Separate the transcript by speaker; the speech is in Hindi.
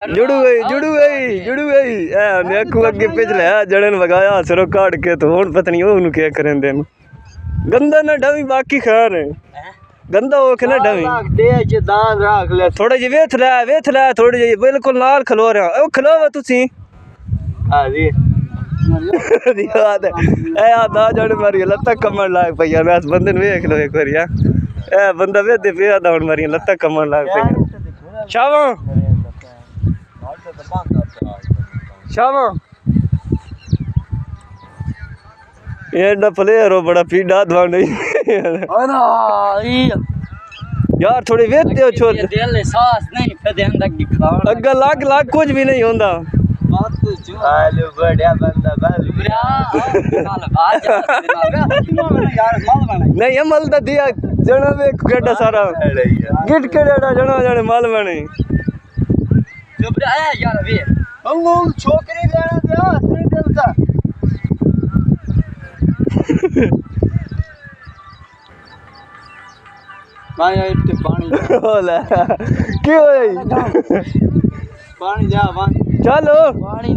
Speaker 1: जुड़ू गई देखो अगे पिछले जड़न लगाया सिरो काट के तो हुन पता नहीं ओनू क्या करें देन गंदा ना डवी बाकी खार गंदा हो के ना डवी दे च दान रख ले थोड़े जे वेथ ले थोड़े जे बिल्कुल नाल खलो रहा ओ खलोवा तुसी हां जी याद है ए आदा जड़ मारी लत्ता कमन लाग पईया मैं बंदे ने देख लो एक बार यार ए बंदा वेदे पे आदा हुन मारी लत्ता कमन लाग पईया शावा शावा ये प्लेयर हो बड़ा पीड़ा दवाने यार थोड़ी वेट दो छोड़ दिल सांस नहीं फिर हम लग दिखाओ अग्गा लाग कुछ भी नहीं होंदा बात तो जो आलू बढ़िया बंदा बलब्रा चल आ जा यार माल बना नहीं ये माल दा दिया जना वे केड़ा सारा गिट केड़ा जना जाने माल बने जबरा आया यार वे अंगू छोकरी लेना दे नहीं दिलता माया इतने पानी होला क्यों है पानी जा चलो पानी